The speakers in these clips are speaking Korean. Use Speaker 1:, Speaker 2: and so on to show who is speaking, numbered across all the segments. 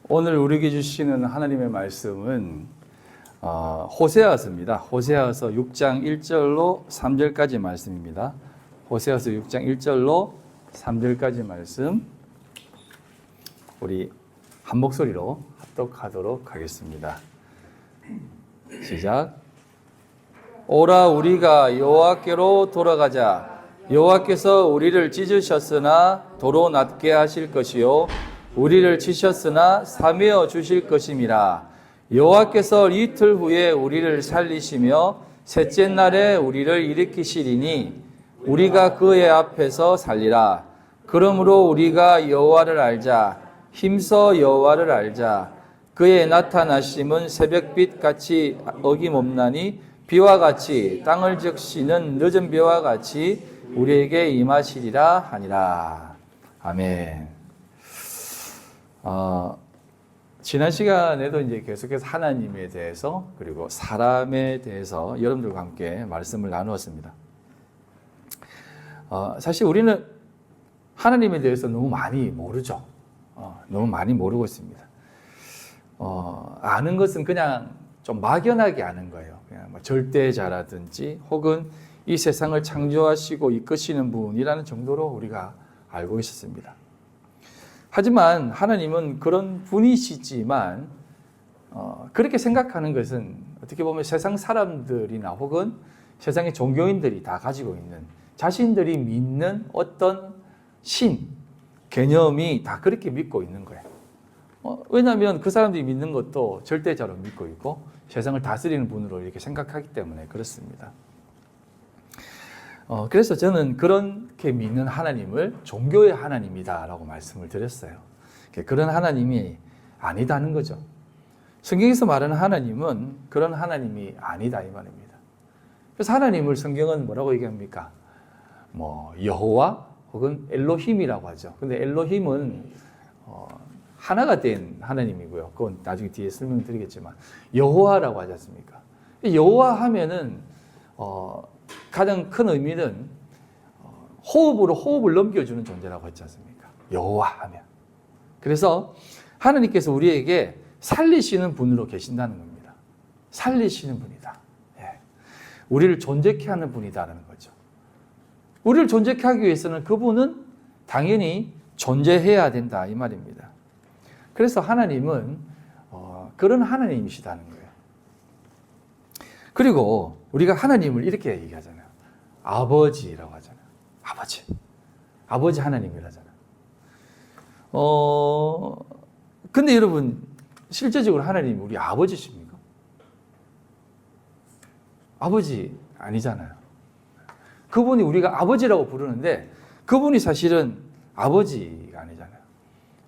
Speaker 1: 오늘 우리에게 주시는 하나님의 말씀은 호세아서입니다. 호세아서 6장 1절로 3절까지 말씀입니다. 호세아서 6장 1절로 3절까지 말씀 우리 한 목소리로 합독하도록 하겠습니다. 시작. 오라 우리가 여호와께로 돌아가자. 여호와께서 우리를 찢으셨으나 도로 낫게 하실 것이요 우리를 치셨으나 사매어 주실 것임이라. 여호와께서 이틀 후에 우리를 살리시며 셋째 날에 우리를 일으키시리니 우리가 그의 앞에서 살리라. 그러므로 우리가 여호와를 알자. 힘써 여호와를 알자. 그의 나타나심은 새벽빛 같이 어김없나니 비와 같이 땅을 적시는 늦은 비와 같이 우리에게 임하시리라 하니라. 아멘. 지난 시간에도 이제 계속해서 하나님에 대해서 그리고 사람에 대해서 여러분들과 함께 말씀을 나누었습니다. 사실 우리는 하나님에 대해서 너무 많이 모르죠. 너무 많이 모르고 있습니다. 아는 것은 그냥 좀 막연하게 아는 거예요. 그냥 뭐 절대자라든지 혹은 이 세상을 창조하시고 이끄시는 분이라는 정도로 우리가 알고 있었습니다. 하지만 하나님은 그런 분이시지만 그렇게 생각하는 것은 어떻게 보면 세상 사람들이나 혹은 세상의 종교인들이 다 가지고 있는 자신들이 믿는 어떤 신, 개념이 다 그렇게 믿고 있는 거예요. 왜냐하면 그 사람들이 믿는 것도 절대자로 믿고 있고 세상을 다스리는 분으로 이렇게 생각하기 때문에 그렇습니다. 그래서 저는 그렇게 믿는 하나님을 종교의 하나님이다라고 말씀을 드렸어요. 그런 하나님이 아니다는 거죠. 성경에서 말하는 하나님은 그런 하나님이 아니다 이 말입니다. 그래서 하나님을 성경은 뭐라고 얘기합니까? 여호와 혹은 엘로힘이라고 하죠. 근데 엘로힘은 하나가 된 하나님이고요. 그건 나중에 뒤에 설명드리겠지만 여호와라고 하지 않습니까? 여호와 하면은 가장 큰 의미는 호흡으로 호흡을 넘겨주는 존재라고 했지 않습니까? 여호와 하면. 그래서 하나님께서 우리에게 살리시는 분으로 계신다는 겁니다. 살리시는 분이다. 예. 우리를 존재케 하는 분이다라는 거죠. 우리를 존재케 하기 위해서는 그분은 당연히 존재해야 된다 이 말입니다. 그래서 하나님은 그런 하나님이시다는 거예요. 그리고 우리가 하나님을 이렇게 얘기하잖아요. 아버지라고 하잖아요. 아버지 하나님이라잖아요. 근데 여러분 실제적으로 하나님이 우리 아버지십니까? 아버지 아니잖아요. 그분이 우리가 아버지라고 부르는데 그분이 사실은 아버지가 아니잖아요.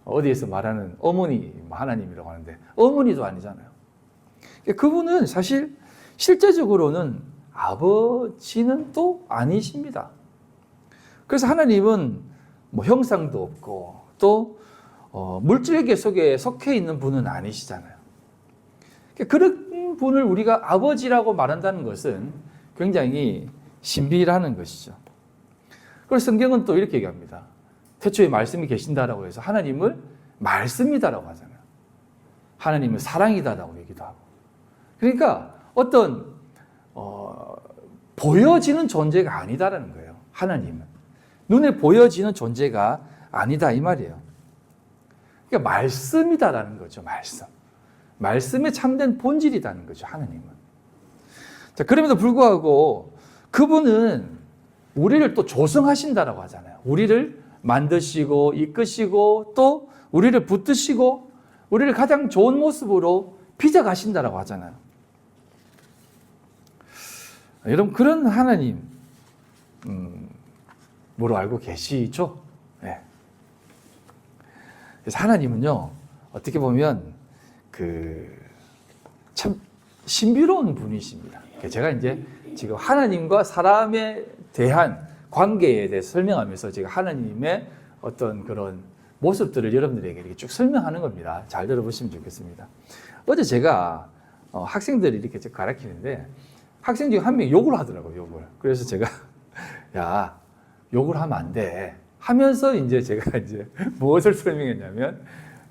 Speaker 1: 어디에서 말하는 어머니 하나님이라고 하는데 어머니도 아니잖아요. 그분은 사실 실제적으로는 아버지는 또 아니십니다. 그래서 하나님은 형상도 없고 또 물질계 속에 속해 있는 분은 아니시잖아요. 그런 분을 우리가 아버지라고 말한다는 것은 굉장히 신비라는 것이죠. 그래서 성경은 또 이렇게 얘기합니다. 태초에 말씀이 계신다라고 해서 하나님을 말씀이다라고 하잖아요. 하나님은 사랑이다라고 얘기도 하고. 그러니까 어떤 보여지는 존재가 아니다라는 거예요. 하나님은 눈에 보여지는 존재가 아니다 이 말이에요. 그러니까 말씀이다라는 거죠. 말씀에 참된 본질이라는 거죠. 하나님은. 자, 그럼에도 불구하고 그분은 우리를 또 조성하신다라고 하잖아요. 우리를 만드시고 이끄시고 또 우리를 붙드시고 우리를 가장 좋은 모습으로 빚어가신다라고 하잖아요. 여러분 그런 하나님 뭐로 알고 계시죠? 네. 그래서 하나님은요 어떻게 보면 참 신비로운 분이십니다. 제가 이제 지금 하나님과 사람에 대한 관계에 대해서 설명하면서 제가 하나님의 어떤 그런 모습들을 여러분들에게 이렇게 쭉 설명하는 겁니다. 잘 들어보시면 좋겠습니다. 어제 제가 학생들이 이렇게 가르치는데 학생 중에 한 명이 욕을 하더라고요, 욕을. 그래서 제가, 야, 욕을 하면 안 돼. 하면서 이제 제가 이제 무엇을 설명했냐면,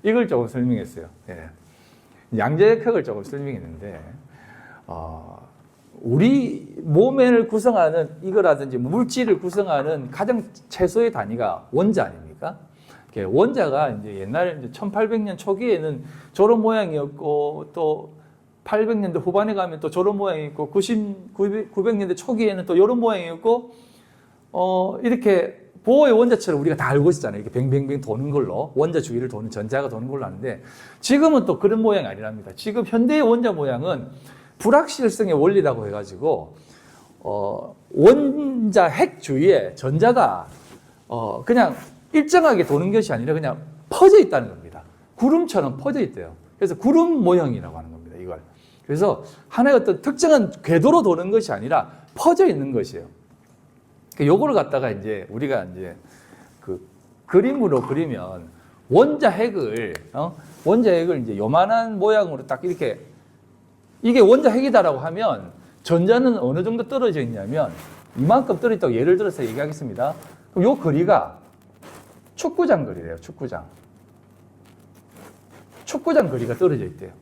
Speaker 1: 이걸 조금 설명했어요. 예. 양자역학을 조금 설명했는데, 우리 몸을 구성하는 이거라든지 물질을 구성하는 가장 최소의 단위가 원자 아닙니까? 원자가 이제 옛날에 이제 1800년 초기에는 저런 모양이었고, 또 800년대 후반에 가면 또 저런 모양이 있고, 900년대 초기에는 또 이런 모양이었고, 이렇게 보호의 원자처럼 우리가 다 알고 있었잖아요. 이렇게 뱅뱅뱅 도는 걸로, 원자 주위를 도는 전자가 도는 걸로 아는데, 지금은 또 그런 모양이 아니랍니다. 지금 현대의 원자 모양은 불확실성의 원리라고 해가지고, 원자 핵 주위에 전자가, 그냥 일정하게 도는 것이 아니라 그냥 퍼져 있다는 겁니다. 구름처럼 퍼져 있대요. 그래서 구름 모형이라고 하는 겁니다, 이걸. 그래서 하나의 어떤 특정한 궤도로 도는 것이 아니라 퍼져 있는 것이에요. 요거를 갖다가 이제 우리가 이제 그 그림으로 그리면 원자 핵을 이제 요만한 모양으로 딱 이렇게 이게 원자 핵이다라고 하면 전자는 어느 정도 떨어져 있냐면 이만큼 떨어져 있다고 예를 들어서 얘기하겠습니다. 그럼 요 거리가 축구장 거리래요. 축구장 거리가 떨어져 있대요.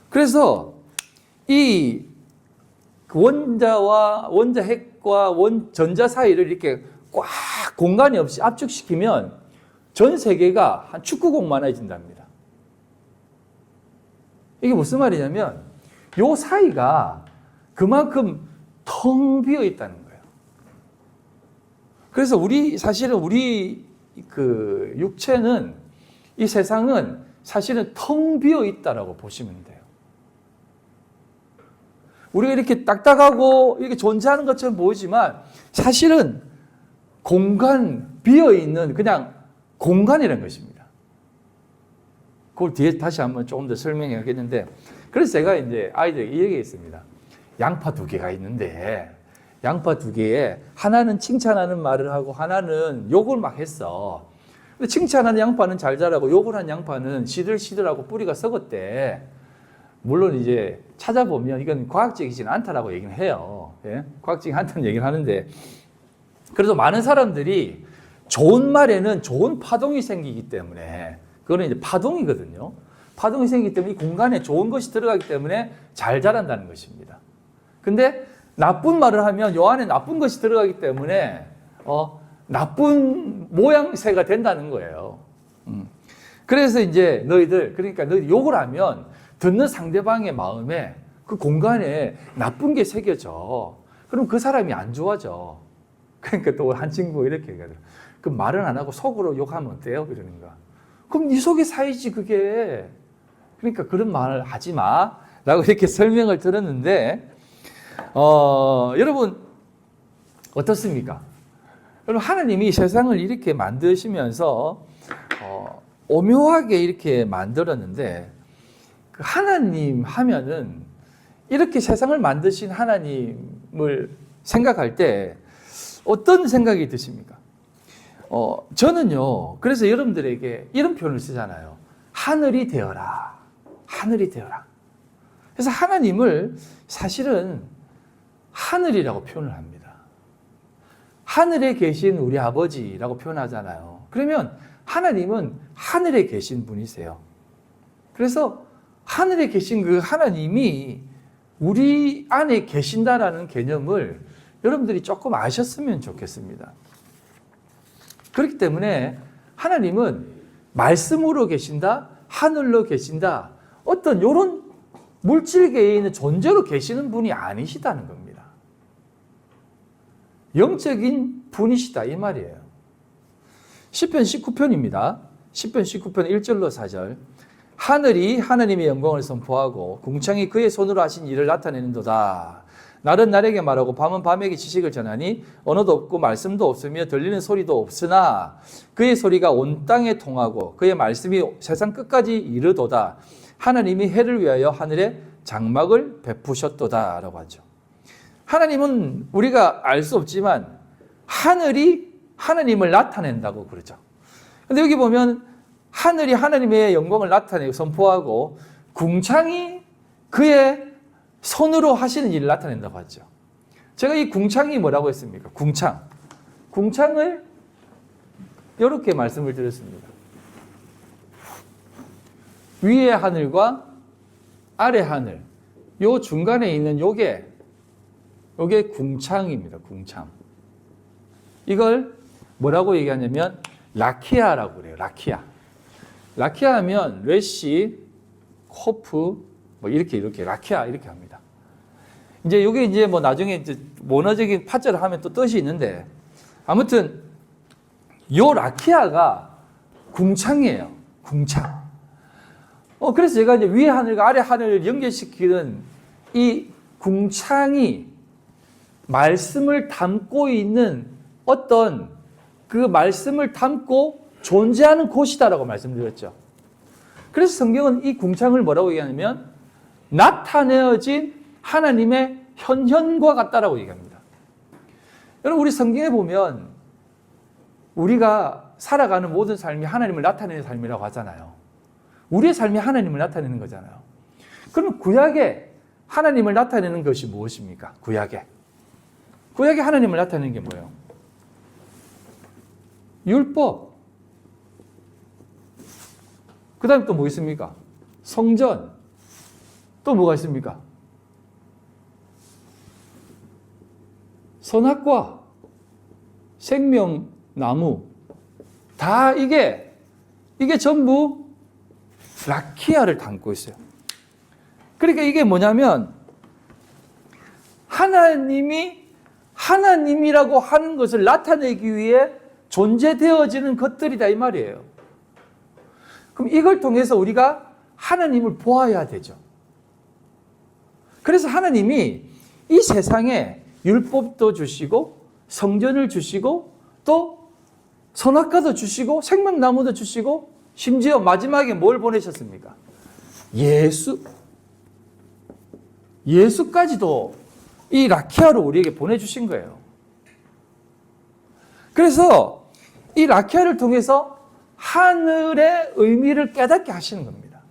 Speaker 1: 그래서 이 원자와 원자 핵과 전자 사이를 이렇게 꽉 공간이 없이 압축시키면 전 세계가 한 축구공만해진답니다. 이게 무슨 말이냐면 요 사이가 그만큼 텅 비어 있다는 거예요. 그래서 사실은 우리 그 육체는, 이 세상은 사실은 텅 비어 있다라고 보시면 돼요. 우리가 이렇게 딱딱하고 이렇게 존재하는 것처럼 보이지만 사실은 비어있는 그냥 공간이라는 것입니다. 그걸 뒤에 다시 한번 조금 더 설명해야겠는데, 그래서 제가 이제 아이들에게 이 얘기했습니다. 양파 두 개가 있는데, 양파 두 개에 하나는 칭찬하는 말을 하고 하나는 욕을 막 했어. 근데 칭찬하는 양파는 잘 자라고 욕을 한 양파는 시들시들하고 뿌리가 썩었대. 물론 이제 찾아보면 이건 과학적이지는 않다라고 얘기는 해요. 예? 과학적이지 않다는 얘기를 하는데, 그래도 많은 사람들이 좋은 말에는 좋은 파동이 생기기 때문에, 그거는 이제 파동이거든요. 파동이 생기기 때문에 이 공간에 좋은 것이 들어가기 때문에 잘 자란다는 것입니다. 근데 나쁜 말을 하면 요 안에 나쁜 것이 들어가기 때문에 나쁜 모양새가 된다는 거예요. 그래서 이제 그러니까 너희들 욕을 하면 듣는 상대방의 마음에 그 공간에 나쁜 게 새겨져. 그럼 그 사람이 안 좋아져. 그러니까 또 한 친구가 이렇게 얘기하더라고요. 그럼 말은 안 하고 속으로 욕하면 어때요? 이러는 거야. 그럼 네 속에 쌓이지 그게. 그러니까 그런 말을 하지 마 라고 이렇게 설명을 들었는데, 여러분 어떻습니까? 여러분 하나님이 세상을 이렇게 만드시면서 오묘하게 이렇게 만들었는데, 그 하나님 하면은 이렇게 세상을 만드신 하나님을 생각할 때 어떤 생각이 드십니까? 저는요, 그래서 여러분들에게 이런 표현을 쓰잖아요. 하늘이 되어라. 하늘이 되어라. 그래서 하나님을 사실은 하늘이라고 표현을 합니다. 하늘에 계신 우리 아버지라고 표현하잖아요. 그러면 하나님은 하늘에 계신 분이세요. 그래서 하늘에 계신 그 하나님이 우리 안에 계신다라는 개념을 여러분들이 조금 아셨으면 좋겠습니다. 그렇기 때문에 하나님은 말씀으로 계신다, 하늘로 계신다, 어떤 이런 물질계에 있는 존재로 계시는 분이 아니시다는 겁니다. 영적인 분이시다 이 말이에요. 시편 19편입니다. 시편 19편 1절로 4절. 하늘이 하나님의 영광을 선포하고 궁창이 그의 손으로 하신 일을 나타내는도다. 날은 날에게 말하고 밤은 밤에게 지식을 전하니 언어도 없고 말씀도 없으며 들리는 소리도 없으나 그의 소리가 온 땅에 통하고 그의 말씀이 세상 끝까지 이르도다. 하나님이 해를 위하여 하늘에 장막을 베푸셨도다 라고 하죠. 하나님은 우리가 알 수 없지만 하늘이 하나님을 나타낸다고 그러죠. 근데 여기 보면 하늘이 하나님의 영광을 나타내고 선포하고 궁창이 그의 손으로 하시는 일을 나타낸다고 하죠. 제가 이 궁창이 뭐라고 했습니까? 궁창을 이렇게 말씀을 드렸습니다. 위의 하늘과 아래 하늘, 요 중간에 있는 요게 궁창입니다. 궁창. 이걸 뭐라고 얘기하냐면 라키아라고 그래요. 라키아. 라키아 하면 레시, 코프, 뭐 이렇게 라키아 이렇게 합니다. 이제 요게 이제 뭐 나중에 이제 원어적인 파절을 하면 또 뜻이 있는데, 아무튼 요 라키아가 궁창이에요. 궁창. 그래서 제가 이제 위의 하늘과 아래 하늘을 연결시키는 이 궁창이 말씀을 담고 있는 어떤 그 말씀을 담고 존재하는 곳이다라고 말씀드렸죠. 그래서 성경은 이 궁창을 뭐라고 얘기하냐면 나타내어진 하나님의 현현과 같다라고 얘기합니다. 여러분, 우리 성경에 보면 우리가 살아가는 모든 삶이 하나님을 나타내는 삶이라고 하잖아요. 우리의 삶이 하나님을 나타내는 거잖아요. 그럼 구약에 하나님을 나타내는 것이 무엇입니까? 구약에 하나님을 나타내는 게 뭐예요? 율법. 그 다음에 또 뭐 있습니까? 성전. 또 뭐가 있습니까? 선악과, 생명나무. 다 이게 전부 라키아를 담고 있어요. 그러니까 이게 뭐냐면 하나님이 하나님이라고 하는 것을 나타내기 위해 존재되어지는 것들이다 이 말이에요. 그럼 이걸 통해서 우리가 하나님을 보아야 되죠. 그래서 하나님이 이 세상에 율법도 주시고 성전을 주시고 또 선악과도 주시고 생명나무도 주시고 심지어 마지막에 뭘 보내셨습니까? 예수까지도 이 라키아로 우리에게 보내주신 거예요. 그래서 이 라키아를 통해서 하늘의 의미를 깨닫게 하시는 겁니다.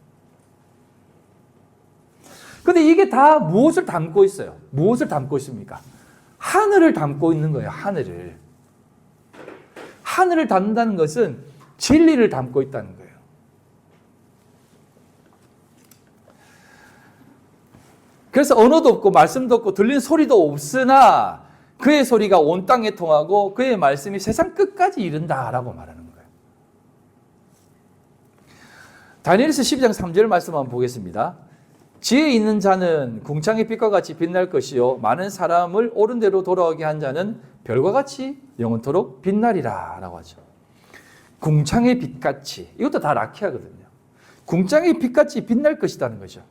Speaker 1: 근데 이게 다 무엇을 담고 있어요? 무엇을 담고 있습니까? 하늘을 담고 있는 거예요. 하늘을 담는다는 것은 진리를 담고 있다는 거예요. 그래서 언어도 없고 말씀도 없고 들리는 소리도 없으나 그의 소리가 온 땅에 통하고 그의 말씀이 세상 끝까지 이른다라고 말하는 거예요. 다니엘서 12장 3절 말씀 한번 보겠습니다. 지혜 있는 자는 궁창의 빛과 같이 빛날 것이요 많은 사람을 옳은 대로 돌아오게 한 자는 별과 같이 영원토록 빛나리라 라고 하죠. 궁창의 빛같이, 이것도 다 라키아거든요. 궁창의 빛같이 빛날 것이라는 거죠.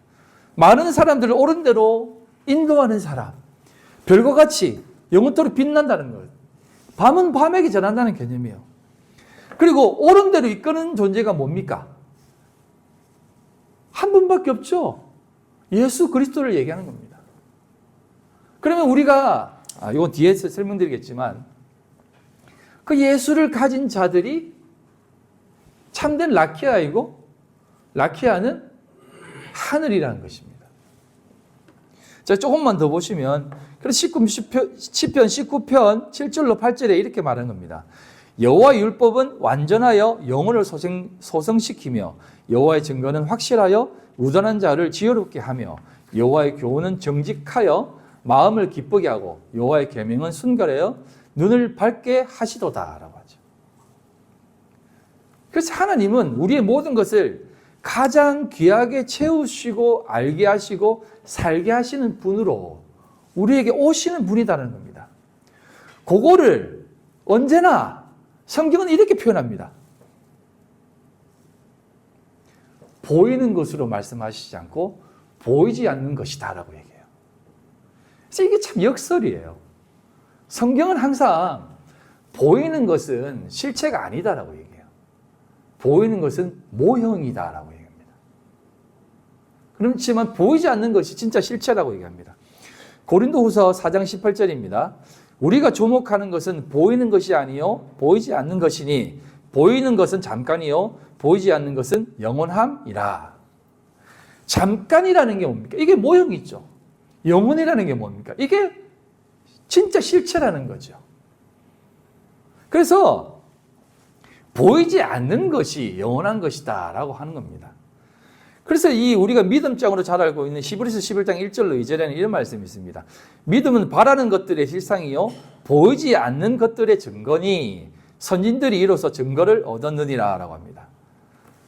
Speaker 1: 많은 사람들을 옳은 대로 인도하는 사람, 별과 같이 영원토록 빛난다는 거예요. 밤은 밤에게 전한다는 개념이에요. 그리고 옳은 대로 이끄는 존재가 뭡니까? 한 분밖에 없죠. 예수 그리스도를 얘기하는 겁니다. 그러면 우리가 이건 뒤에서 설명드리겠지만 그 예수를 가진 자들이 참된 라키아이고 라키아는 하늘이라는 것입니다. 자, 조금만 더 보시면 시편 19편 7절로 8절에 이렇게 말하는 겁니다. 여호와의 율법은 완전하여 영혼을 소성시키며 여호와의 증거는 확실하여 우둔한 자를 지혜롭게 하며 여호와의 교훈은 정직하여 마음을 기쁘게 하고 여호와의 계명은 순결하여 눈을 밝게 하시도다라고 하죠. 그래서 하나님은 우리의 모든 것을 가장 귀하게 채우시고 알게 하시고 살게 하시는 분으로 우리에게 오시는 분이다라는 겁니다. 그거를 언제나 성경은 이렇게 표현합니다. 보이는 것으로 말씀하시지 않고 보이지 않는 것이다 라고 얘기해요. 그래서 이게 참 역설이에요. 성경은 항상 보이는 것은 실체가 아니다라고 얘기해요. 보이는 것은 모형이다라고 얘기합니다. 그렇지만 보이지 않는 것이 진짜 실체라고 얘기합니다. 고린도후서 4장 18절입니다. 우리가 주목하는 것은 보이는 것이 아니요 보이지 않는 것이니 보이는 것은 잠깐이요 보이지 않는 것은 영원함이라. 잠깐이라는 게 뭡니까? 이게 모형이죠. 영원이라는 게 뭡니까? 이게 진짜 실체라는 거죠. 그래서 보이지 않는 것이 영원한 것이다 라고 하는 겁니다. 그래서 이 우리가 믿음장으로 잘 알고 있는 히브리서 11장 1절로 2절에는 이런 말씀이 있습니다. 믿음은 바라는 것들의 실상이요 보이지 않는 것들의 증거니 선진들이 이로써 증거를 얻었느니라 라고 합니다.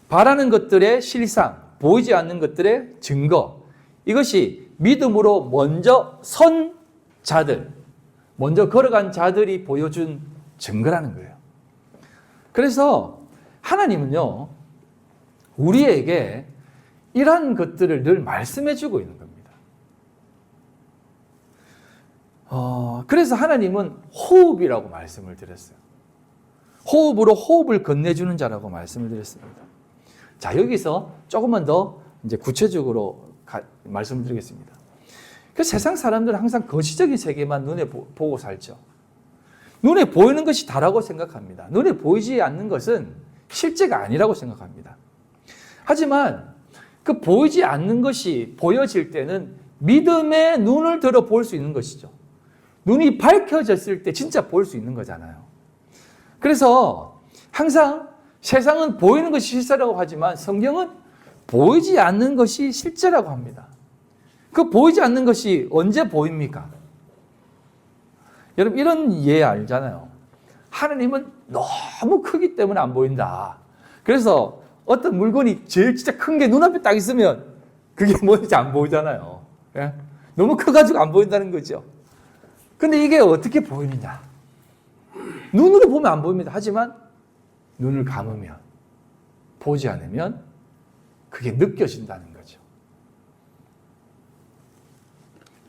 Speaker 1: 바라는 것들의 실상, 보이지 않는 것들의 증거, 이것이 믿음으로 먼저 선 자들, 먼저 걸어간 자들이 보여준 증거라는 거예요. 그래서 하나님은요, 우리에게 이러한 것들을 늘 말씀해 주고 있는 겁니다. 그래서 하나님은 호흡이라고 말씀을 드렸어요. 호흡으로 호흡을 건네주는 자라고 말씀을 드렸습니다. 자, 여기서 조금만 더 이제 구체적으로 말씀을 드리겠습니다. 그 세상 사람들은 항상 거시적인 세계만 눈에 보고 살죠. 눈에 보이는 것이 다라고 생각합니다. 눈에 보이지 않는 것은 실제가 아니라고 생각합니다. 하지만 그 보이지 않는 것이 보여질 때는 믿음의 눈을 들어 볼 수 있는 것이죠. 눈이 밝혀졌을 때 진짜 볼 수 있는 거잖아요. 그래서 항상 세상은 보이는 것이 실제라고 하지만 성경은 보이지 않는 것이 실제라고 합니다. 그 보이지 않는 것이 언제 보입니까? 여러분 이런 이해 알잖아요. 하나님은 너무 크기 때문에 안 보인다. 그래서 어떤 물건이 제일 진짜 큰 게 눈앞에 딱 있으면 그게 뭔지 안 보이잖아요. 예? 너무 커가지고 안 보인다는 거죠. 근데 이게 어떻게 보이느냐? 눈으로 보면 안 보입니다. 하지만 눈을 감으면, 보지 않으면 그게 느껴진다는 거죠.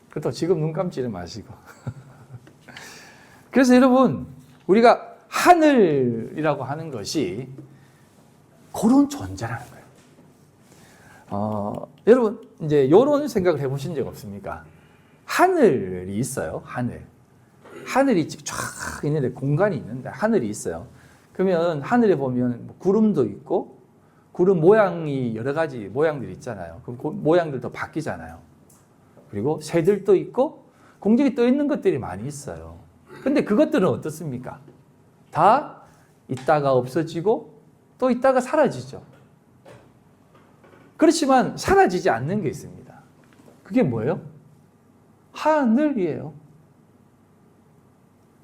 Speaker 1: 그렇다고 지금 눈 감지를 마시고. 그래서 여러분, 우리가 하늘이라고 하는 것이 그런 존재라는 거예요. 여러분, 이제 이런 생각을 해보신 적 없습니까? 하늘이 있어요, 하늘. 하늘이 쫙 있는데, 공간이 있는데, 하늘이 있어요. 그러면 하늘에 보면 구름도 있고, 구름 모양이 여러 가지 모양들이 있잖아요. 그럼 그 모양들도 바뀌잖아요. 그리고 새들도 있고, 공중에 떠 있는 것들이 많이 있어요. 근데 그것들은 어떻습니까? 다 있다가 없어지고, 또 있다가 사라지죠. 그렇지만 사라지지 않는 게 있습니다. 그게 뭐예요? 하늘이에요.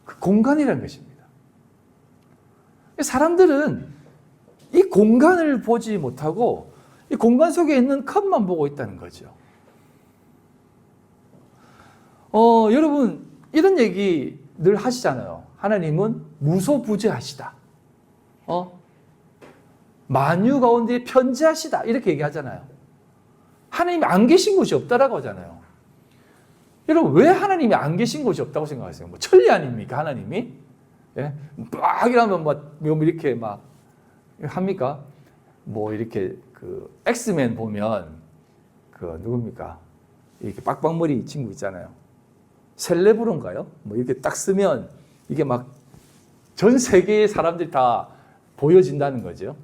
Speaker 1: 그 공간이라는 것입니다. 사람들은 이 공간을 보지 못하고 이 공간 속에 있는 컵만 보고 있다는 거죠. 여러분 이런 얘기 늘 하시잖아요. 하나님은 무소부재하시다. 만유 가운데 편재하시다. 이렇게 얘기하잖아요. 하나님이 안 계신 곳이 없다라고 하잖아요. 여러분 왜 하나님이 안 계신 곳이 없다고 생각하세요? 뭐 천리 아닙니까 하나님이? 예? 막 이러면 막 이렇게 막 합니까? 뭐 이렇게 그 엑스맨 보면 그 누굽니까? 이렇게 빡빡머리 친구 있잖아요. 셀레브론가요? 뭐 이렇게 딱 쓰면 이게 막 전 세계의 사람들이 다 보여진다는 거죠.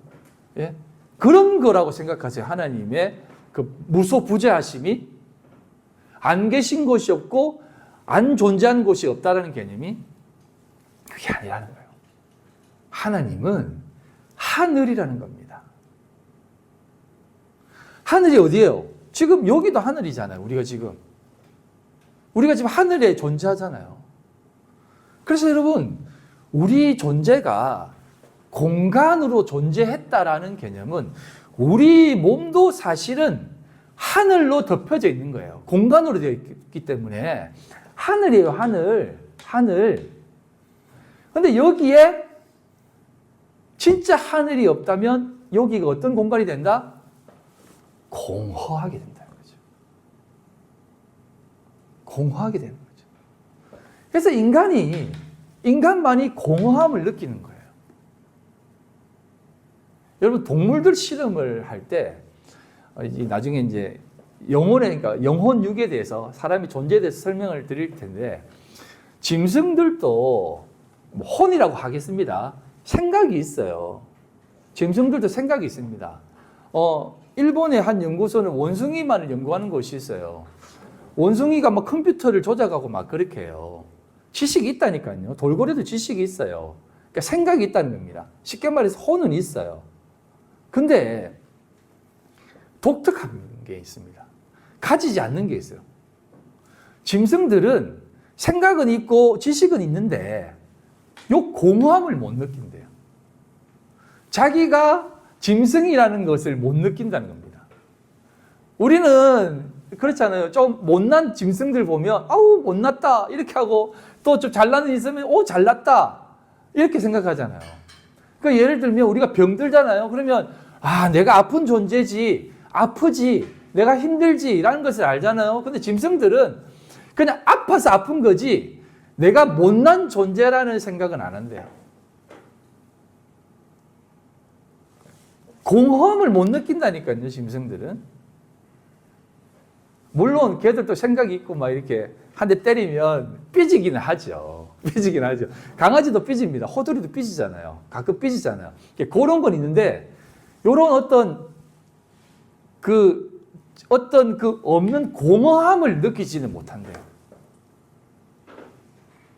Speaker 1: 예? 그런 거라고 생각하세요. 하나님의 그 무소부재하심이 안 계신 곳이 없고 안 존재한 곳이 없다라는 개념이 그게 아니라는 거예요. 하나님은 하늘이라는 겁니다. 하늘이 어디예요? 지금 여기도 하늘이잖아요. 우리가 지금 하늘에 존재하잖아요. 그래서 여러분 우리 존재가 공간으로 존재했다라는 개념은 우리 몸도 사실은 하늘로 덮여져 있는 거예요. 공간으로 되어 있기 때문에 하늘이에요. 하늘. 근데 여기에 진짜 하늘이 없다면 여기가 어떤 공간이 된다? 공허하게 된다는 거죠. 공허하게 되는 거죠. 그래서 인간만이 공허함을 느끼는 거예요. 여러분 동물들 실험을 할 때 나중에 이제 그러니까 영혼 육에 대해서 사람의 존재에 대해서 설명을 드릴 텐데 짐승들도 뭐 혼이라고 하겠습니다. 생각이 있어요. 짐승들도 생각이 있습니다. 일본의 한 연구소는 원숭이만을 연구하는 곳이 있어요. 원숭이가 막 컴퓨터를 조작하고 막 그렇게 해요. 지식이 있다니까요. 돌고래도 지식이 있어요. 그러니까 생각이 있다는 겁니다. 쉽게 말해서 혼은 있어요. 근데 독특한 게 있습니다. 가지지 않는 게 있어요. 짐승들은 생각은 있고 지식은 있는데 요 공허함을 못 느낀대요. 자기가 짐승이라는 것을 못 느낀다는 겁니다. 우리는 그렇잖아요. 좀 못난 짐승들 보면 아우 못났다 이렇게 하고 또 좀 잘나는 있으면 오 잘났다 이렇게 생각하잖아요. 그러니까 예를 들면 우리가 병들잖아요. 그러면 아 내가 아픈 존재지 아프지 내가 힘들지라는 것을 알잖아요. 근데 짐승들은 그냥 아파서 아픈 거지 내가 못난 존재라는 생각은 안 한대요. 공허함을 못 느낀다니까요, 짐승들은. 물론 걔들도 생각이 있고 막 이렇게 한 대 때리면 삐지기는 하죠. 삐지긴 하죠. 강아지도 삐집니다. 호두리도 삐지잖아요. 가끔 삐지잖아요. 그런 건 있는데 요런 어떤 그 없는 공허함을 느끼지는 못한대요.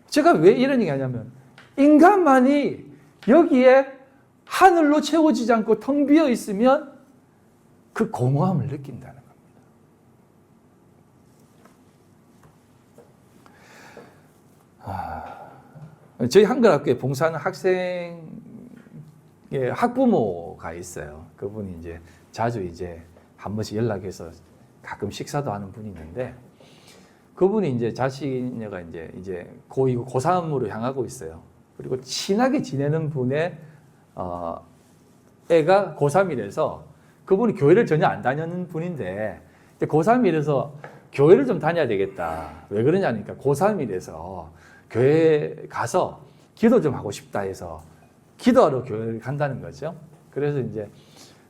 Speaker 1: 제가 왜 이런 얘기 하냐면 인간만이 여기에 하늘로 채워지지 않고 텅 비어 있으면 그 공허함을 느낀다는 겁니다. 저희 한글학교에 봉사하는 학생의 학부모가 있어요. 그분이 이제 자주 이제 한 번씩 연락해서 가끔 식사도 하는 분이 있는데 그분이 이제 자신애가 이제 고2고 고3으로 향하고 있어요. 그리고 친하게 지내는 분의 애가 고3이라서 그분이 교회를 전혀 안 다니는 분인데 고3이라서 교회를 좀 다녀야 되겠다. 왜 그러냐니까 고3이라서 교회 가서 기도 좀 하고 싶다 해서 기도하러 교회를 간다는 거죠. 그래서 이제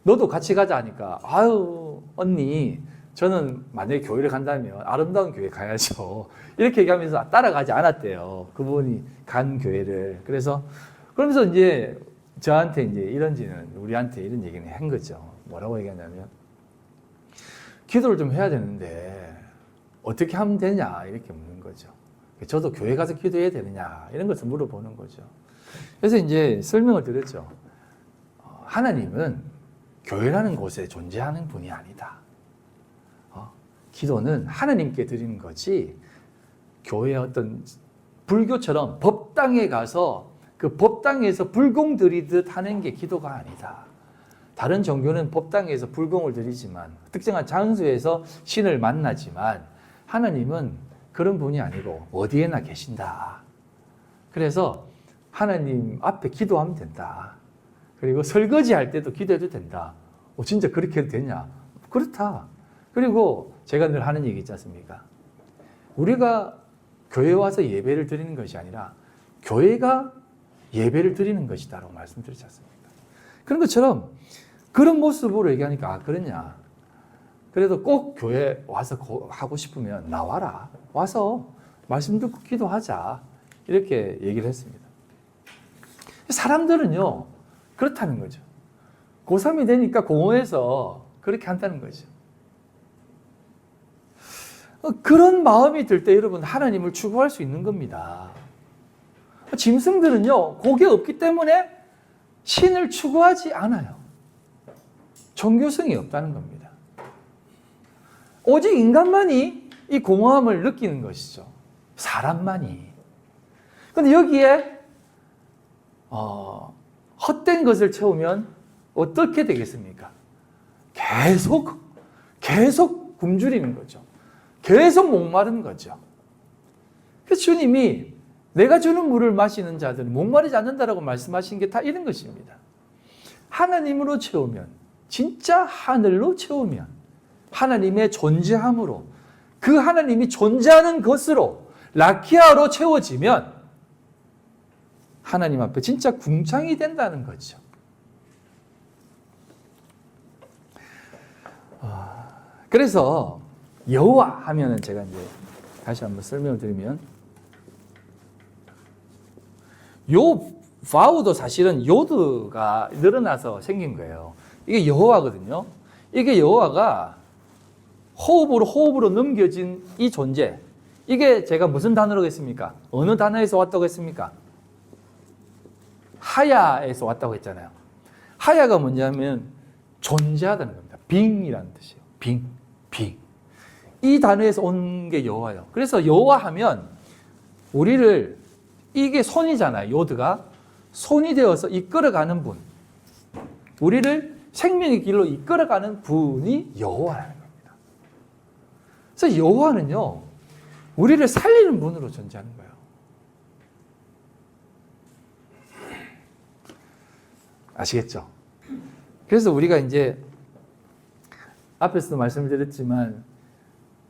Speaker 1: 너도 같이 가자 하니까 아유 언니 저는 만약에 교회를 간다면 아름다운 교회 가야죠. 이렇게 얘기하면서 따라가지 않았대요. 그분이 간 교회를. 그러면서 이제 저한테 이제 우리한테 이런 얘기는 한 거죠. 뭐라고 얘기하냐면 기도를 좀 해야 되는데 어떻게 하면 되냐 이렇게 묻는 거죠. 저도 교회 가서 기도해야 되느냐 이런 것을 물어보는 거죠. 그래서 이제 설명을 드렸죠. 하나님은 교회라는 곳에 존재하는 분이 아니다. 기도는 하나님께 드리는 거지 교회의 어떤 불교처럼 법당에 가서 그 법당에서 불공 드리듯 하는 게 기도가 아니다. 다른 종교는 법당에서 불공을 드리지만 특정한 장소에서 신을 만나지만 하나님은 그런 분이 아니고 어디에나 계신다. 그래서 하나님 앞에 기도하면 된다. 그리고 설거지할 때도 기도해도 된다. 진짜 그렇게 해도 되냐? 그렇다. 그리고 제가 늘 하는 얘기 있지 않습니까? 우리가 교회 와서 예배를 드리는 것이 아니라 교회가 예배를 드리는 것이다 라고 말씀드리지 않습니까? 그런 것처럼 그런 모습으로 얘기하니까 그러냐? 그래도 꼭 교회 와서 하고 싶으면 나와라. 와서 말씀 듣고 기도하자. 이렇게 얘기를 했습니다. 사람들은요 그렇다는 거죠. 고3이 되니까 공허해서 그렇게 한다는 거죠. 그런 마음이 들 때 여러분 하나님을 추구할 수 있는 겁니다. 짐승들은요 그게 없기 때문에 신을 추구하지 않아요. 종교성이 없다는 겁니다. 오직 인간만이 이 공허함을 느끼는 것이죠. 사람만이. 그런데 여기에 헛된 것을 채우면 어떻게 되겠습니까? 계속 굶주리는 거죠. 계속 목마른 거죠. 그래서 주님이 내가 주는 물을 마시는 자들은 목마르지 않는다라고 말씀하신 게 다 이런 것입니다. 하나님으로 채우면, 진짜 하늘로 채우면, 하나님의 존재함으로, 그 하나님이 존재하는 것으로, 라키아로 채워지면 하나님 앞에 진짜 궁창이 된다는 거죠. 그래서 여호와 하면은 제가 이제 다시 한번 설명을 드리면 요 바우도 사실은 요드가 늘어나서 생긴 거예요. 이게 여호와거든요. 이게 여호와가 호흡으로 넘겨진 이 존재. 이게 제가 무슨 단어로 했습니까? 어느 단어에서 왔다고 했습니까? 하야에서 왔다고 했잖아요. 하야가 뭐냐면 존재하다는 겁니다. 빙이라는 뜻이에요. 빙. 이 단어에서 온 게 여호와예요. 그래서 여호와 하면 우리를, 이게 손이잖아요. 요드가 손이 되어서 이끌어가는 분, 우리를 생명의 길로 이끌어가는 분이 여호와라는 겁니다. 그래서 여호와는요, 우리를 살리는 분으로 존재하는 거예요. 아시겠죠? 그래서 우리가 이제 앞에서도 말씀을 드렸지만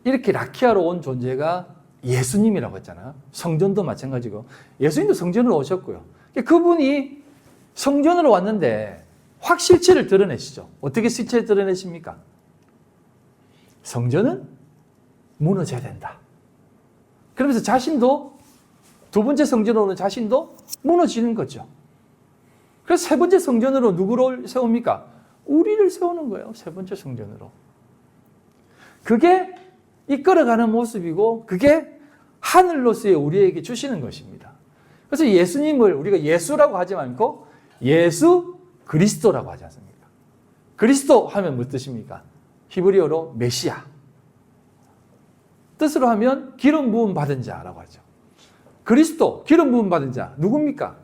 Speaker 1: 이렇게 라키아로 온 존재가 예수님이라고 했잖아요. 성전도 마찬가지고 예수님도 성전으로 오셨고요. 그분이 성전으로 왔는데 확 실체를 드러내시죠. 어떻게 실체를 드러내십니까? 성전은 무너져야 된다. 그러면서 자신도, 두 번째 성전으로 오는 자신도 무너지는 거죠. 그래서 세 번째 성전으로 누구를 세웁니까? 우리를 세우는 거예요. 세 번째 성전으로. 그게 이끌어가는 모습이고 그게 하늘로서의 우리에게 주시는 것입니다. 그래서 예수님을 우리가 예수라고 하지 않고 예수 그리스도라고 하지 않습니까? 그리스도 하면 무슨 뜻입니까? 히브리어로 메시아. 뜻으로 하면 기름 부음 받은 자라고 하죠. 그리스도, 기름 부음 받은 자, 누굽니까?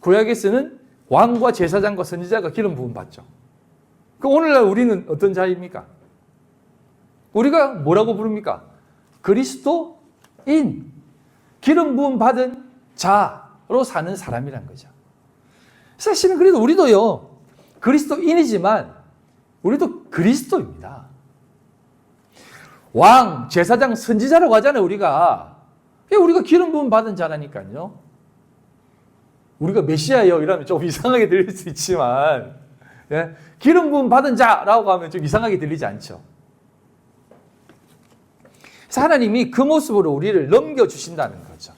Speaker 1: 구약에서는 왕과 제사장과 선지자가 기름 부음 받죠. 그럼 오늘날 우리는 어떤 자입니까? 우리가 뭐라고 부릅니까? 그리스도인, 기름 부음 받은 자로 사는 사람이란 거죠. 사실은 그래도 우리도요, 그리스도인이지만 우리도 그리스도입니다. 왕, 제사장, 선지자라고 하잖아요, 우리가. 우리가 기름 부음 받은 자라니까요. 우리가 메시아예요 이러면 좀 이상하게 들릴 수 있지만, 예? 기름 부음 받은 자라고 하면 좀 이상하게 들리지 않죠. 그래서 하나님이 그 모습으로 우리를 넘겨주신다는 거죠.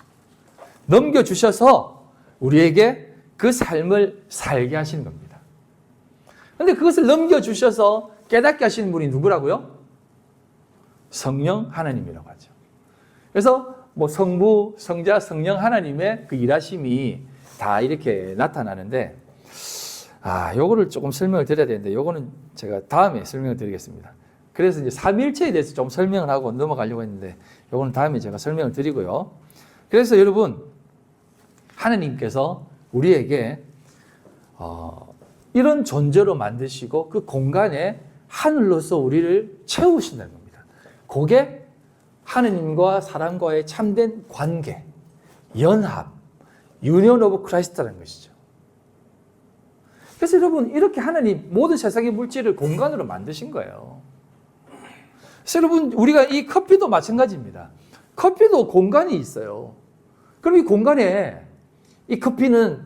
Speaker 1: 넘겨주셔서 우리에게 그 삶을 살게 하시는 겁니다. 그런데 그것을 넘겨주셔서 깨닫게 하시는 분이 누구라고요? 성령 하나님이라고 하죠. 그래서 뭐 성부, 성자, 성령 하나님의 그 일하심이 다 이렇게 나타나는데, 요거를 조금 설명을 드려야 되는데, 요거는 제가 다음에 설명을 드리겠습니다. 그래서 이제 삼위일체에 대해서 좀 설명을 하고 넘어가려고 했는데, 요거는 다음에 제가 설명을 드리고요. 그래서 여러분, 하나님께서 우리에게 이런 존재로 만드시고 그 공간에 하늘로서 우리를 채우신다는 겁니다. 그게 하느님과 사람과의 참된 관계, 연합, 유니온 오브 크라이스트라는 것이죠. 그래서 여러분, 이렇게 하나님 모든 세상의 물질을 공간으로 만드신 거예요. 그래서 여러분, 우리가 이 커피도 마찬가지입니다. 커피도 공간이 있어요. 그럼 이 공간에 이 커피는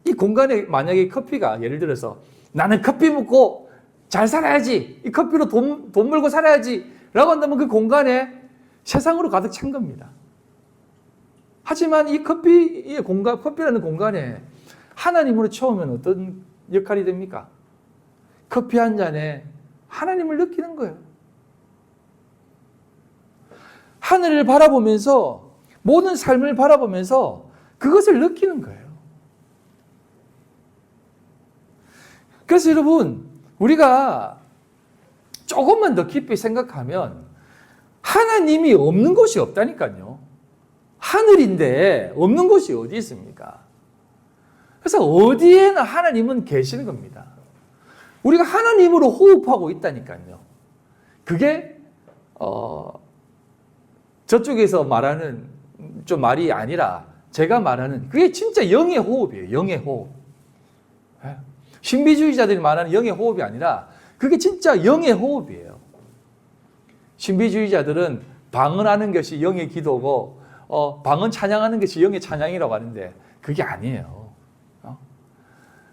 Speaker 1: 이 공간에 만약에 커피가 예를 들어서 나는 커피 먹고 잘 살아야지, 이 커피로 돈 벌고 살아야지 라고 한다면 그 공간에 세상으로 가득 찬 겁니다. 하지만 이 커피의 공간, 커피라는 공간에 하나님으로 채우면 어떤 역할이 됩니까? 커피 한 잔에 하나님을 느끼는 거예요. 하늘을 바라보면서, 모든 삶을 바라보면서 그것을 느끼는 거예요. 그래서 여러분, 우리가 조금만 더 깊이 생각하면 하나님이 없는 곳이 없다니까요. 하늘인데 없는 곳이 어디 있습니까? 그래서 어디에나 하나님은 계시는 겁니다. 우리가 하나님으로 호흡하고 있다니까요. 그게 저쪽에서 말하는 좀 말이 아니라 제가 말하는 그게 진짜 영의 호흡이에요. 영의 호흡. 신비주의자들이 말하는 영의 호흡이 아니라 그게 진짜 영의 호흡이에요. 신비주의자들은 방언하는 것이 영의 기도고 방언 찬양하는 것이 영의 찬양이라고 하는데 그게 아니에요.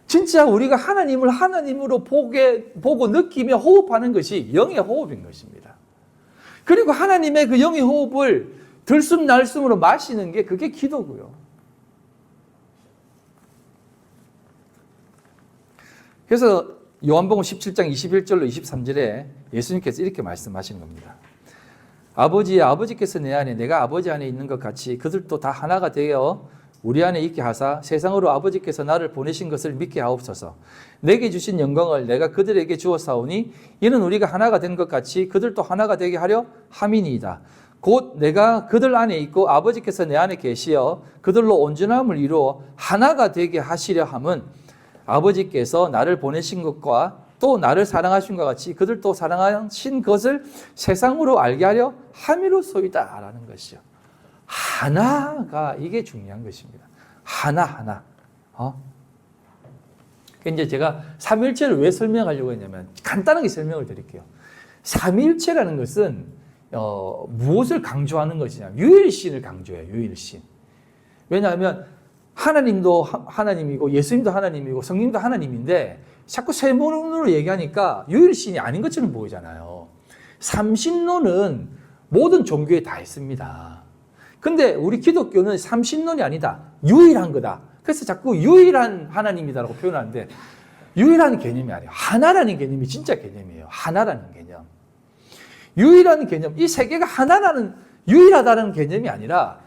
Speaker 1: 진짜 우리가 하나님을 하나님으로 보고 느끼며 호흡하는 것이 영의 호흡인 것입니다. 그리고 하나님의 그 영의 호흡을 들숨 날숨으로 마시는 게 그게 기도고요. 그래서 요한복음 17장 21절로 23절에 예수님께서 이렇게 말씀하시는 겁니다. 아버지께서 내 안에 내가 아버지 안에 있는 것 같이 그들도 다 하나가 되어 우리 안에 있게 하사 세상으로 아버지께서 나를 보내신 것을 믿게 하옵소서. 내게 주신 영광을 내가 그들에게 주었사오니 이는 우리가 하나가 된 것 같이 그들도 하나가 되게 하려 함이니이다. 곧 내가 그들 안에 있고 아버지께서 내 안에 계시어 그들로 온전함을 이루어 하나가 되게 하시려 함은 아버지께서 나를 보내신 것과 또 나를 사랑하신 것 같이 그들도 사랑하신 것을 세상으로 알게 하려 함이로소이다 라는 것이요. 하나가 이게 중요한 것입니다. 하나. 이제 제가 삼위일체를 왜 설명하려고 했냐면 간단하게 설명을 드릴게요. 삼위일체라는 것은 무엇을 강조하는 것이냐? 유일신을 강조해요. 유일신. 왜냐하면 하나님도 하나님이고 예수님도 하나님이고 성령도 하나님인데 자꾸 세번으로 얘기하니까 유일신이 아닌 것처럼 보이잖아요. 삼신론은 모든 종교에 다 있습니다. 근데 우리 기독교는 삼신론이 아니다. 유일한 거다. 그래서 자꾸 유일한 하나님이다라고 표현하는데 유일한 개념이 아니에요. 하나라는 개념이 진짜 개념이에요. 하나라는 개념. 유일한 개념. 이 세계가 하나라는 유일하다는 개념이 아니라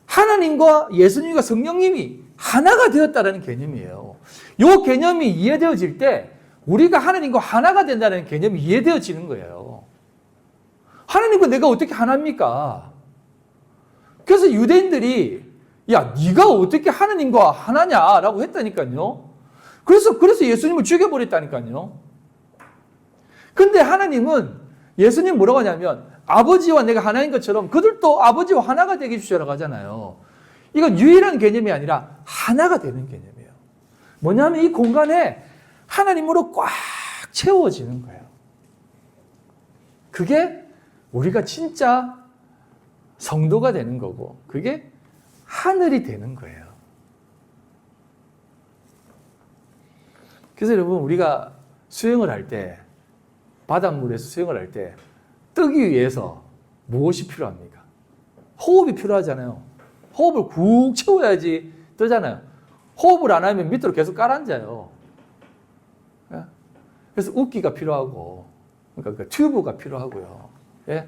Speaker 1: 하나님과 예수님과 성령님이 하나가 되었다는 개념이에요. 이 개념이 이해되어질 때 우리가 하나님과 하나가 된다는 개념이 이해되어지는 거예요. 하나님과 내가 어떻게 하나입니까? 그래서 유대인들이 야, 네가 어떻게 하나님과 하나냐라고 했다니까요. 그래서 예수님을 죽여버렸다니까요. 근데 하나님은 예수님 뭐라고 하냐면 아버지와 내가 하나인 것처럼 그들도 아버지와 하나가 되게 해주시라고 하잖아요. 이건 유일한 개념이 아니라 하나가 되는 개념이에요. 뭐냐면 이 공간에 하나님으로 꽉 채워지는 거예요. 그게 우리가 진짜 성도가 되는 거고 그게 하늘이 되는 거예요. 그래서 여러분 우리가 수영을 할 때 바닷물에서 수영을 할 때 뜨기 위해서 무엇이 필요합니까? 호흡이 필요하잖아요. 호흡을 꾹 채워야지 뜨잖아요. 호흡을 안 하면 밑으로 계속 깔아앉아요. 그래서 웃기가 필요하고 그러니까 튜브가 필요하고요. 예?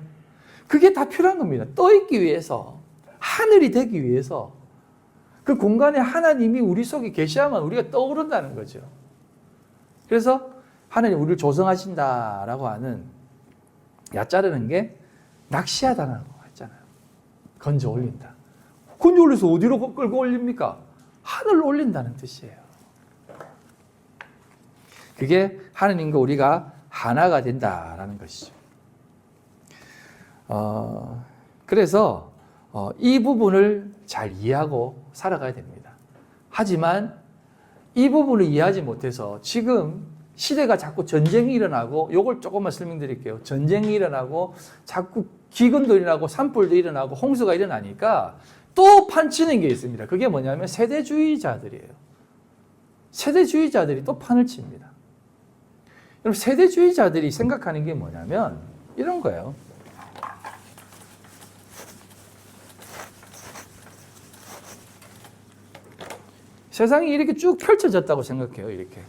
Speaker 1: 그게 다 필요한 겁니다. 떠있기 위해서, 하늘이 되기 위해서 그 공간에 하나님이 우리 속에 계셔야만 우리가 떠오른다는 거죠. 그래서 하나님 우리를 조성하신다라고 하는 야자르는 게 낚시하다라고 했잖아요. 건져 올린다. 건져 올려서 어디로 끌고 올립니까? 하늘로 올린다는 뜻이에요. 그게 하나님과 우리가 하나가 된다라는 것이죠. 그래서 이 부분을 잘 이해하고 살아가야 됩니다. 하지만 이 부분을 이해하지 못해서 지금 시대가 자꾸 전쟁이 일어나고 요걸 조금만 설명드릴게요. 전쟁이 일어나고 자꾸 기근도 일어나고 산불도 일어나고 홍수가 일어나니까 또 판치는 게 있습니다. 그게 뭐냐면 세대주의자들이에요. 세대주의자들이 또 판을 칩니다. 여러분 세대주의자들이 생각하는 게 뭐냐면 이런 거예요. 세상이 이렇게 쭉 펼쳐졌다고 생각해요. 이렇게.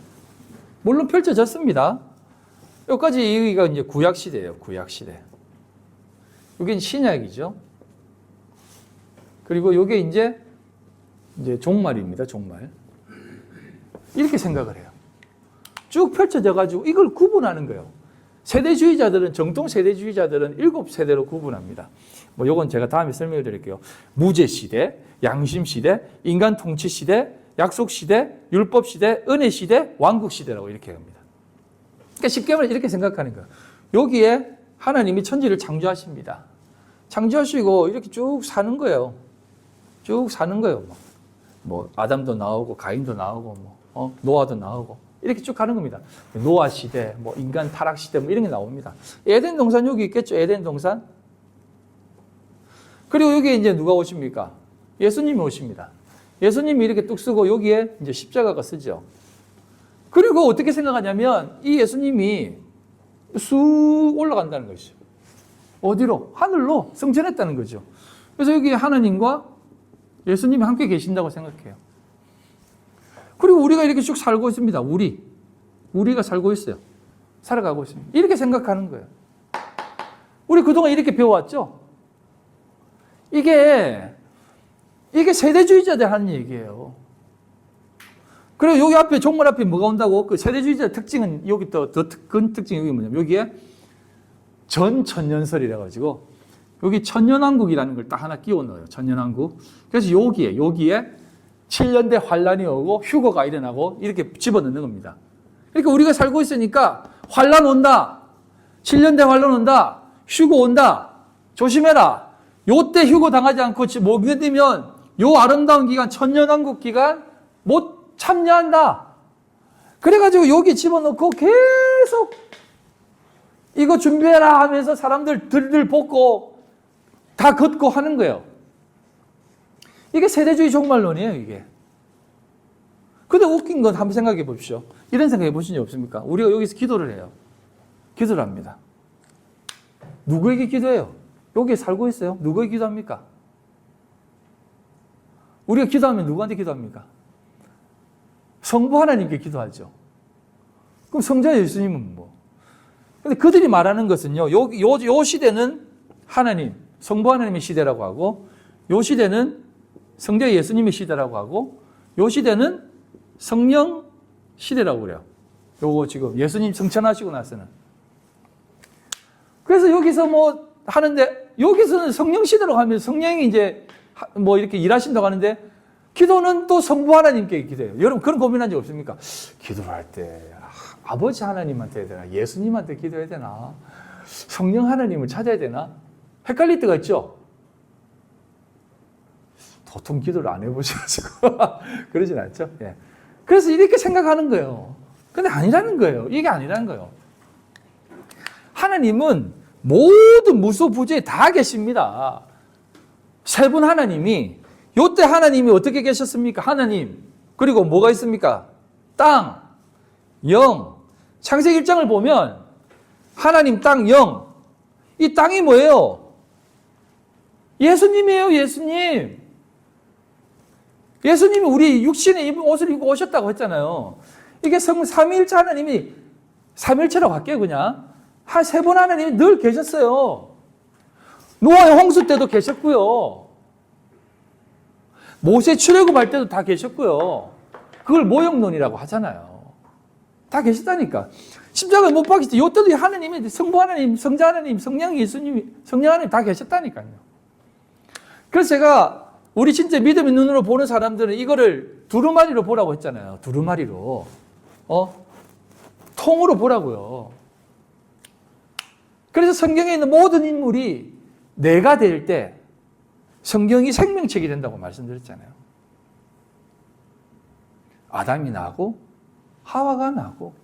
Speaker 1: 물론 펼쳐졌습니다. 여기까지 이제 구약시대예요. 구약시대. 여긴 신약이죠. 그리고 이게 이제 종말입니다. 종말. 이렇게 생각을 해요. 쭉 펼쳐져가지고 이걸 구분하는 거예요. 세대주의자들은, 정통 세대주의자들은 7세대로 구분합니다. 요건 제가 다음에 설명을 드릴게요. 무죄시대, 양심시대, 인간 통치시대, 약속시대, 율법시대, 은혜시대, 왕국시대라고 이렇게 합니다. 그러니까 쉽게 말해 이렇게 생각하는 거예요. 여기에 하나님이 천지를 창조하십니다. 창조하시고 이렇게 쭉 사는 거예요. 쭉 사는 거예요. 아담도 나오고 가인도 나오고 노아도 나오고 이렇게 쭉 가는 겁니다. 노아 시대, 인간 타락 시대 이런 게 나옵니다. 에덴 동산 여기 있겠죠. 에덴 동산. 그리고 여기에 이제 누가 오십니까? 예수님이 오십니다. 예수님이 이렇게 뚝 쓰고 여기에 이제 십자가가 쓰죠. 그리고 어떻게 생각하냐면 이 예수님이 쑥 올라간다는 것이죠. 어디로? 하늘로 승천했다는 거죠. 그래서 여기 하나님과 예수님이 함께 계신다고 생각해요. 그리고 우리가 이렇게 쭉 살고 있습니다. 우리가 살고 있어요. 살아가고 있습니다. 이렇게 생각하는 거예요. 우리 그동안 이렇게 배워왔죠? 이게 이게 세대주의자들 하는 얘기예요. 그리고 여기 앞에 종말 앞에 뭐가 온다고? 그 세대주의자 특징은 여기 더 큰 특징이 여기 뭐냐면 여기에 전천년설이라 가지고 여기 천년왕국이라는 걸 딱 하나 끼워 넣어요. 천년왕국. 그래서 여기에 7년대 환란이 오고 휴거가 일어나고 이렇게 집어넣는 겁니다. 그러니까 우리가 살고 있으니까 환란 온다. 7년대 환란 온다. 휴거 온다. 조심해라. 요때 휴거 당하지 않고 못 견디면 요 아름다운 기간, 천년왕국 기간 못 참여한다. 그래가지고 여기 집어넣고 계속 이거 준비해라 하면서 사람들 들들 볶고 다 걷고 하는 거예요. 이게 세대주의 종말론이에요, 이게. 근데 웃긴 건 한번 생각해 보십시오. 이런 생각해 보신 적 없습니까? 우리가 여기서 기도를 해요. 기도를 합니다. 누구에게 기도해요? 여기에 살고 있어요. 누구에게 기도합니까? 우리가 기도하면 누구한테 기도합니까? 성부 하나님께 기도하죠. 그럼 성자 예수님은 뭐? 근데 그들이 말하는 것은요, 요 시대는 하나님, 성부 하나님의 시대라고 하고, 요 시대는 성자 예수님의 시대라고 하고, 요 시대는 성령 시대라고 그래요. 요거 지금 예수님 승천하시고 나서는. 그래서 여기서 뭐 하는데, 여기서는 성령 시대라고 하면 성령이 이제 뭐 이렇게 일하신다고 하는데, 기도는 또 성부 하나님께 기도해요. 여러분 그런 고민한 적 없습니까? 기도를 할 때 아버지 하나님한테 해야 되나? 예수님한테 기도해야 되나? 성령 하나님을 찾아야 되나? 헷갈릴 때가 있죠? 도통 기도를 안 해보셔가지고 그러진 않죠? 예. 그래서 이렇게 생각하는 거예요. 근데 아니라는 거예요. 이게 아니라는 거예요. 하나님은 모든 무소부재에 다 계십니다. 세 분 하나님이 요때 하나님이 어떻게 계셨습니까? 하나님. 그리고 뭐가 있습니까? 땅, 영. 창세기 1장을 보면 하나님, 땅, 영. 이 땅이 뭐예요? 예수님이에요, 예수님. 예수님이 우리 육신의 입은 옷을 입고 오셨다고 했잖아요. 이게 삼위일체 하나님이, 삼위일체라고 할게요, 그냥. 한 세 번 하나님이 늘 계셨어요. 노아의 홍수 때도 계셨고요. 모세 출애굽할 때도 다 계셨고요. 그걸 모형론이라고 하잖아요. 다 계셨다니까. 십자가에 못 박힐 때 이때도 하나님이 성부 하나님, 성자 하나님, 성령 예수님이, 성령 하나님 다 계셨다니까요. 그래서 제가 우리 진짜 믿음의 눈으로 보는 사람들은 이거를 두루마리로 보라고 했잖아요. 두루마리로. 통으로 보라고요. 그래서 성경에 있는 모든 인물이 내가 될 때 성경이 생명책이 된다고 말씀드렸잖아요. 아담이 나고 하와가 나고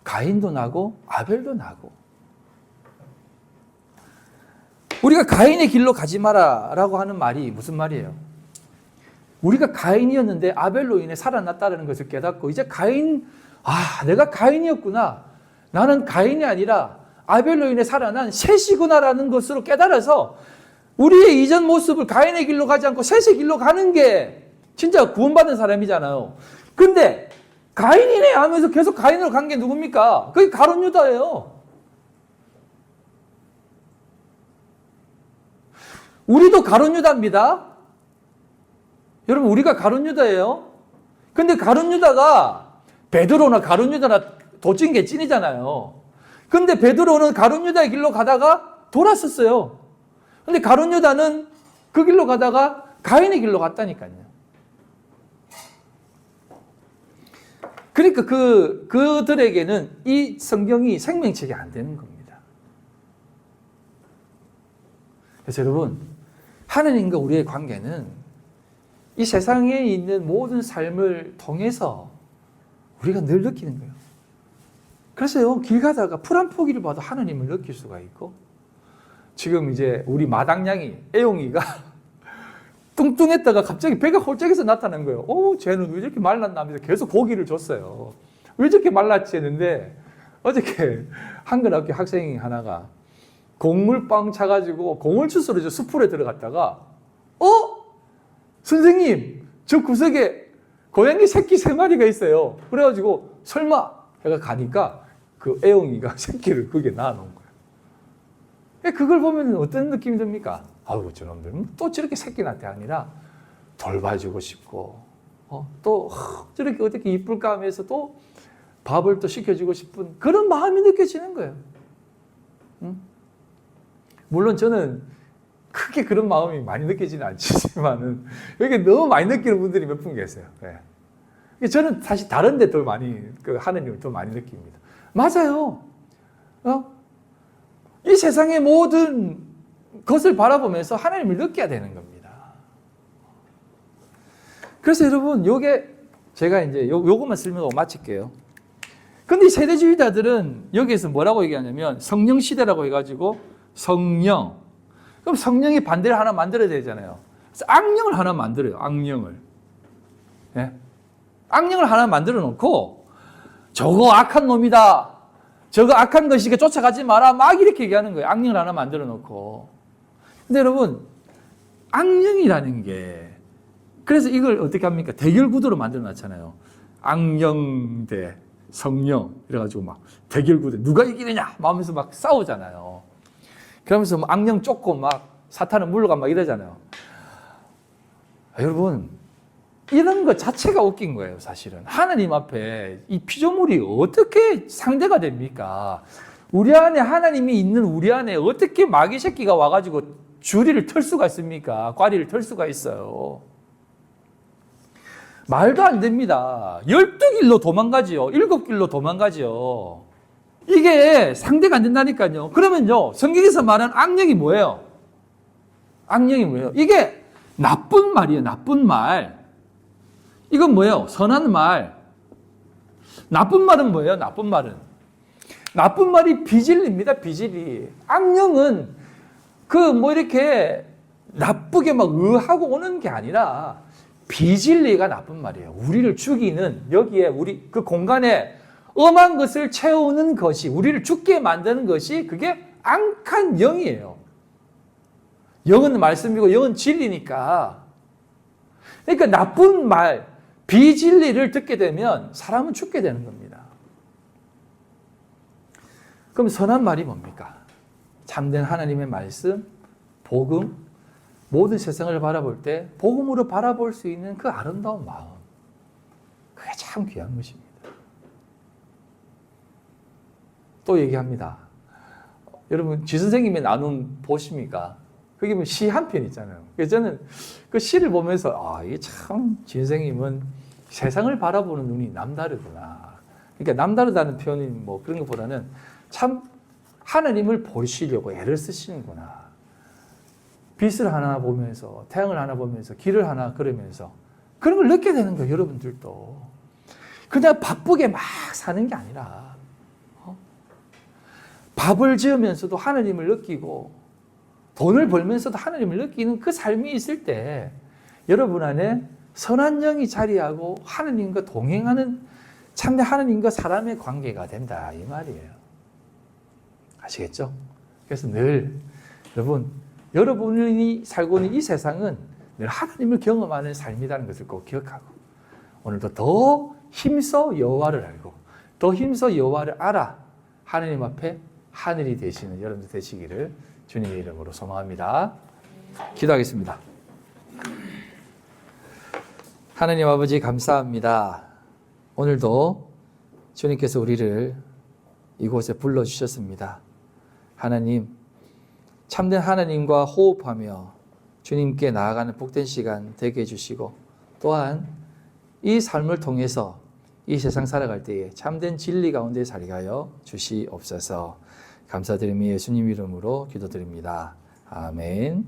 Speaker 1: 가인도 나고 아벨도 나고. 우리가 가인의 길로 가지 마라라고 하는 말이 무슨 말이에요? 우리가 가인이었는데 아벨로 인해 살아났다는 것을 깨닫고 이제 내가 가인이었구나. 나는 가인이 아니라 아벨로 인해 살아난 셋이구나라는 것으로 깨달아서 우리의 이전 모습을 가인의 길로 가지 않고 셋의 길로 가는 게 진짜 구원받은 사람이잖아요. 근데 가인이네 하면서 계속 가인으로 간 게 누굽니까? 그게 가룟 유다예요. 우리도 가룟 유다입니다. 여러분 우리가 가룟 유다예요. 근데 가룟 유다가 베드로나 가룟 유다나 도찐 게 찐이잖아요. 근데 베드로는 가룟 유다의 길로 가다가 돌았었어요. 근데 가룟 유다는 그 길로 가다가 가인의 길로 갔다니까요. 그러니까 그들에게는 이 성경이 생명책이 안 되는 겁니다. 그래서 여러분, 하나님과 우리의 관계는 이 세상에 있는 모든 삶을 통해서 우리가 늘 느끼는 거예요. 그래서요, 길 가다가 풀 한 포기를 봐도 하나님을 느낄 수가 있고, 지금 이제 우리 마당냥이, 애용이가 뚱뚱했다가 갑자기 배가 홀짝해서 나타난 거예요. 쟤는 왜 이렇게 말랐나 하면서 계속 고기를 줬어요. 왜 저렇게 말랐지 했는데, 어저께 한글학교 학생이 하나가 곡물빵 차가지고 공물추스로 숲으로 들어갔다가, 선생님, 저 구석에 고양이 새끼 3마리가 있어요. 그래가지고, 설마, 해가 가니까, 그 애용이가 새끼를 거기에 낳아놓은 거예요. 그걸 보면 어떤 느낌이 듭니까? 아우 저놈들 또 저렇게 새끼한테 아니라 돌봐주고 싶고 또 저렇게 어떻게 이쁠까 하면서 또 밥을 또 시켜주고 싶은 그런 마음이 느껴지는 거예요. 응? 물론 저는 크게 그런 마음이 많이 느끼지는 않지만은 여기 너무 많이 느끼는 분들이 몇 분 계세요. 네. 저는 사실 다른데 더 많이 하느님을 더 많이 느낍니다. 맞아요. 이 세상의 모든 것을 바라보면서 하나님을 느껴야 되는 겁니다. 그래서 여러분, 요게 제가 이제 요것만 설명하고 마칠게요. 근데 이 세대주의자들은 여기에서 뭐라고 얘기하냐면 성령 시대라고 해가지고 성령. 그럼 성령이 반대를 하나 만들어야 되잖아요. 그래서 악령을 하나 만들어요. 악령을. 예? 악령을 하나 만들어 놓고 저거 악한 놈이다. 저거 악한 것이니까 쫓아가지 마라. 막 이렇게 얘기하는 거예요. 악령을 하나 만들어 놓고. 근데 여러분, 악령이라는 게 그래서 이걸 어떻게 합니까? 대결 구도로 만들어 놨잖아요. 악령 대 성령. 이래가지고 막 대결 구도. 누가 이기느냐? 막 하면서 막 싸우잖아요. 그러면서 막 악령 쫓고 막 사탄은 물러가고 막 이러잖아요. 여러분, 이런 것 자체가 웃긴 거예요, 사실은. 하나님 앞에 이 피조물이 어떻게 상대가 됩니까? 우리 안에 하나님이 있는 우리 안에 어떻게 마귀 새끼가 와가지고 주리를 털 수가 있습니까? 꽈리를 털 수가 있어요. 말도 안 됩니다. 12길로 도망가지요. 7길로 도망가지요. 이게 상대가 안 된다니까요. 그러면요, 성경에서 말하는 악령이 뭐예요? 악령이 뭐예요? 이게 나쁜 말이에요, 나쁜 말. 이건 뭐예요? 선한 말. 나쁜 말은 뭐예요? 나쁜 말은. 나쁜 말이 비진리입니다, 비진리. 악령은 이렇게 나쁘게 막 의하고 오는 게 아니라 비진리가 나쁜 말이에요. 우리를 죽이는, 여기에 우리 그 공간에 엄한 것을 채우는 것이, 우리를 죽게 만드는 것이 그게 악한 영이에요. 영은 말씀이고 영은 진리니까. 그러니까 나쁜 말, 비진리를 듣게 되면 사람은 죽게 되는 겁니다. 그럼 선한 말이 뭡니까? 참된 하나님의 말씀, 복음, 모든 세상을 바라볼 때 복음으로 바라볼 수 있는 그 아름다운 마음. 그게 참 귀한 것입니다. 또 얘기합니다. 여러분, 지 선생님의 나눔 보십니까? 거기 보면 시 한 편 있잖아요. 그래서 저는 그 시를 보면서 이게 참 지 선생님은 세상을 바라보는 눈이 남다르구나. 그러니까 남다르다는 표현이 뭐 그런 것보다는 참 하나님을 보시려고 애를 쓰시는구나. 빛을 하나 보면서, 태양을 하나 보면서, 길을 하나 걸으면서 그런 걸 느끼게 되는 거예요, 여러분들도. 그냥 바쁘게 막 사는 게 아니라 밥을 지으면서도 하나님을 느끼고 돈을 벌면서도 하나님을 느끼는 그 삶이 있을 때 여러분 안에 선한 영이 자리하고 하나님과 동행하는 참된 하나님과 사람의 관계가 된다, 이 말이에요. 아시겠죠? 그래서 늘 여러분이 살고 있는 이 세상은 늘 하나님을 경험하는 삶이라는 것을 꼭 기억하고 오늘도 더 힘써 여호와를 알고 더 힘써 여호와를 알아 하나님 앞에 하늘이 되시는 여러분들 되시기를 주님의 이름으로 소망합니다. 기도하겠습니다. 하나님 아버지 감사합니다. 오늘도 주님께서 우리를 이곳에 불러주셨습니다. 하나님, 참된 하나님과 호흡하며 주님께 나아가는 복된 시간 되게 해주시고 또한 이 삶을 통해서 이 세상 살아갈 때에 참된 진리 가운데 살게 하여 주시옵소서. 감사드리며 예수님 이름으로 기도드립니다. 아멘.